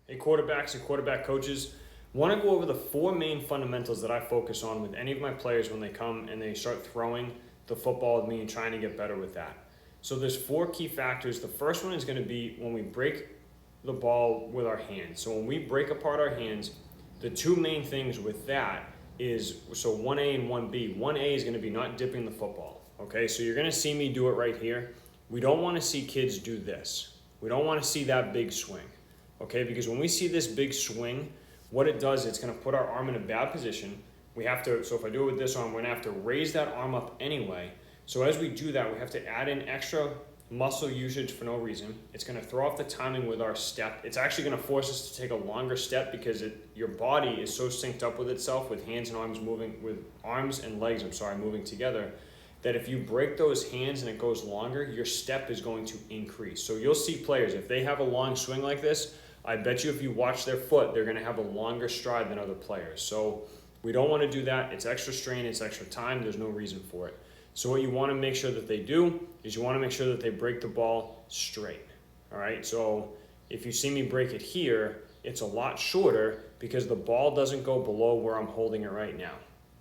Hey, quarterbacks and quarterback coaches, want to go over the four main fundamentals that I focus on with any of my players when they come and they start throwing the football with me and trying to get better with that. So there's four key factors. The first one is going to be when we break the ball with our hands. So when we break apart our hands, the two main things with that is, so 1A and 1B. 1A is going to be not dipping the football. Okay, so you're going to see me do it right here. We don't want to see kids do this. We don't want to see that big swing. Okay, because when we see this big swing, what it does, it's going to put our arm in a bad position. We have to, so if I do it with this arm, we're going to have to raise that arm up anyway. So as we do that, we have to add in extra muscle usage for no reason. It's going to throw off the timing with our step. It's actually going to force us to take a longer step because your body is so synced up with itself, with hands and arms moving, with arms and legs, moving together, that if you break those hands and it goes longer, your step is going to increase. So you'll see players, if they have a long swing like this, I bet you if you watch their foot, they're going to have a longer stride than other players. So we don't want to do that. It's extra strain, it's extra time. There's no reason for it. So what you want to make sure that they do is you want to make sure that they break the ball straight. All right. So if you see me break it here, it's a lot shorter because the ball doesn't go below where I'm holding it right now.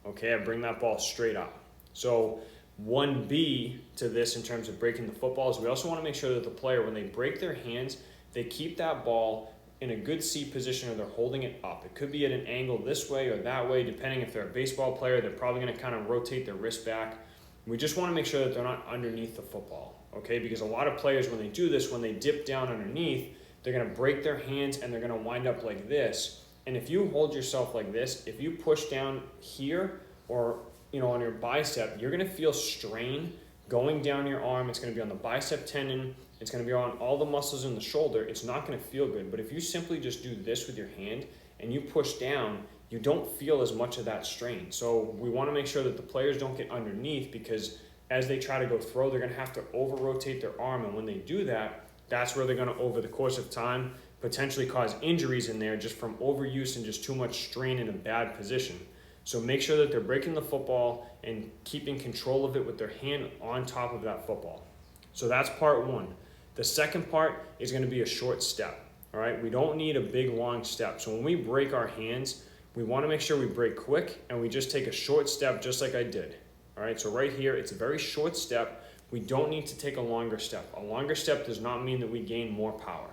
Okay. I bring that ball straight up. So 1B to this in terms of breaking the football is we also want to make sure that the player, when they break their hands, they keep that ball in a good seat position or they're holding it up. It could be at an angle this way or that way, depending if they're a baseball player, they're probably going to kind of rotate their wrist back. We just want to make sure that they're not underneath the football, okay? Because a lot of players, when they do this, when they dip down underneath, they're going to break their hands and they're going to wind up like this. And if you hold yourself like this, if you push down here or on your bicep, you're going to feel strain going down your arm. It's going to be on the bicep tendon. It's going to be on all the muscles in the shoulder. It's not going to feel good. But if you simply just do this with your hand and you push down, you don't feel as much of that strain. So we want to make sure that the players don't get underneath because as they try to go throw, they're going to have to over-rotate their arm. And when they do that, that's where they're going to, over the course of time, potentially cause injuries in there just from overuse and just too much strain in a bad position. So make sure that they're breaking the football and keeping control of it with their hand on top of that football. So that's part one. The second part is going to be a short step. All right, we don't need a big long step. So when we break our hands, we want to make sure we break quick and we just take a short step just like I did. All right, so right here, it's a very short step. We don't need to take a longer step. A longer step does not mean that we gain more power.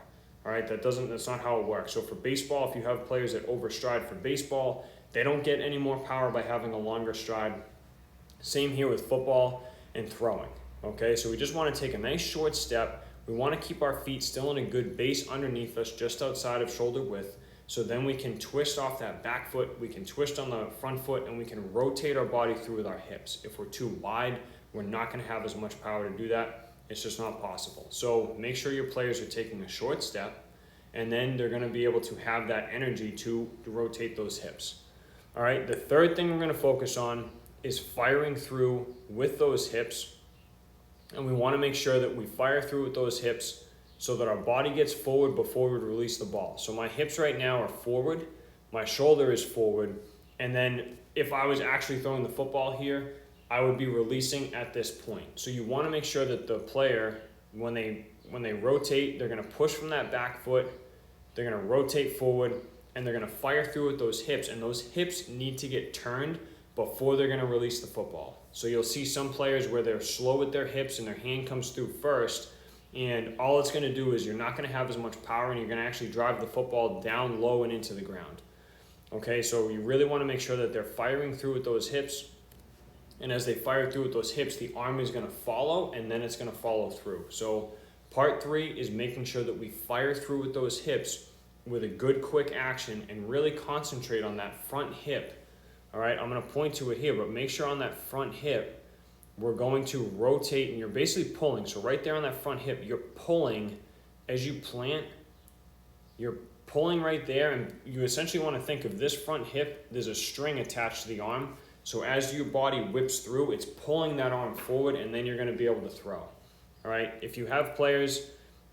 All right, that's not how it works. So for baseball, if you have players that overstride for baseball, they don't get any more power by having a longer stride. Same here with football and throwing. Okay, so we just want to take a nice short step. We want to keep our feet still in a good base underneath us, just outside of shoulder width. So then we can twist off that back foot, we can twist on the front foot, and we can rotate our body through with our hips. If we're too wide, we're not going to have as much power to do that. It's just not possible. So make sure your players are taking a short step, and then they're going to be able to have that energy to rotate those hips. All right, the third thing we're going to focus on is firing through with those hips. And we want to make sure that we fire through with those hips so that our body gets forward before we release the ball. So my hips right now are forward, my shoulder is forward, and then if I was actually throwing the football here, I would be releasing at this point. So you want to make sure that the player, when they rotate, they're going to push from that back foot, they're going to rotate forward, and they're going to fire through with those hips, and those hips need to get turned before they're going to release the football. So you'll see some players where they're slow with their hips and their hand comes through first, and all it's going to do is you're not going to have as much power and you're going to actually drive the football down low and into the ground. Okay, so you really want to make sure that they're firing through with those hips, and as they fire through with those hips, the arm is going to follow and then it's going to follow through. So part three is making sure that we fire through with those hips with a good quick action and really concentrate on that front hip. All right, I'm going to point to it here, but make sure on that front hip, we're going to rotate and you're basically pulling. So right there on that front hip, you're pulling as you plant, you're pulling right there, and you essentially want to think of this front hip, there's a string attached to the arm. So as your body whips through, it's pulling that arm forward and then you're going to be able to throw. All right, if you have players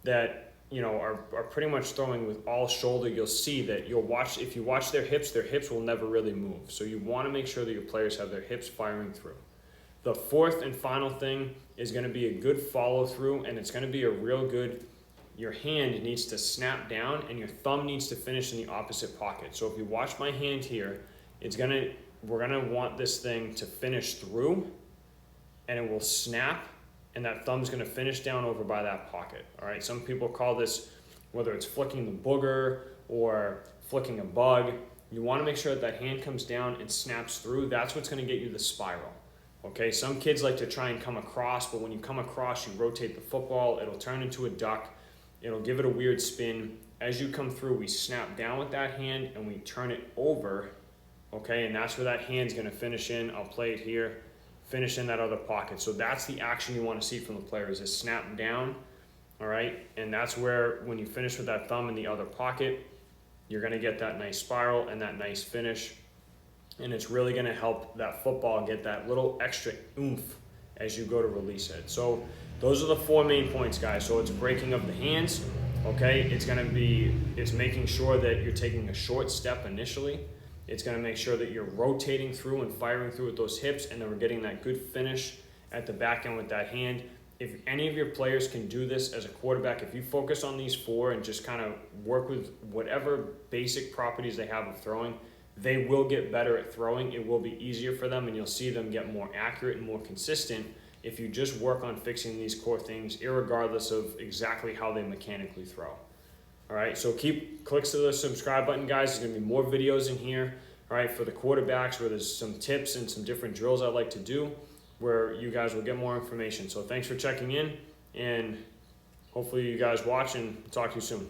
that are pretty much throwing with all shoulder, you'll see that if you watch their hips will never really move. So you want to make sure that your players have their hips firing through. The fourth and final thing is going to be a good follow through, and it's going to be a real good your hand needs to snap down and your thumb needs to finish in the opposite pocket. So if you watch my hand here, we're gonna want this thing to finish through, and it will snap, and that thumb's gonna finish down over by that pocket. All right, some people call this, whether it's flicking the booger or flicking a bug, you wanna make sure that that hand comes down and snaps through. That's what's gonna get you the spiral. Okay, some kids like to try and come across, but when you come across, you rotate the football, it'll turn into a duck, it'll give it a weird spin. As you come through, we snap down with that hand and we turn it over, okay, and that's where that hand's gonna finish in. I'll play it here, finish in that other pocket. So that's the action you wanna see from the players, is snap down, all right? And that's where, when you finish with that thumb in the other pocket, you're gonna get that nice spiral and that nice finish. And it's really gonna help that football get that little extra oomph as you go to release it. So those are the 4 main points, guys. So it's breaking of the hands, okay? It's making sure that you're taking a short step initially. It's gonna make sure that you're rotating through and firing through with those hips, and then we're getting that good finish at the back end with that hand. If any of your players can do this as a quarterback, if you focus on these 4 and just kind of work with whatever basic properties they have of throwing, they will get better at throwing. It will be easier for them, and you'll see them get more accurate and more consistent if you just work on fixing these core things, irregardless of exactly how they mechanically throw. All right, so click to the subscribe button, guys. There's gonna be more videos in here, all right, for the quarterbacks, where there's some tips and some different drills I like to do, where you guys will get more information. So thanks for checking in, and hopefully you guys watch, and talk to you soon.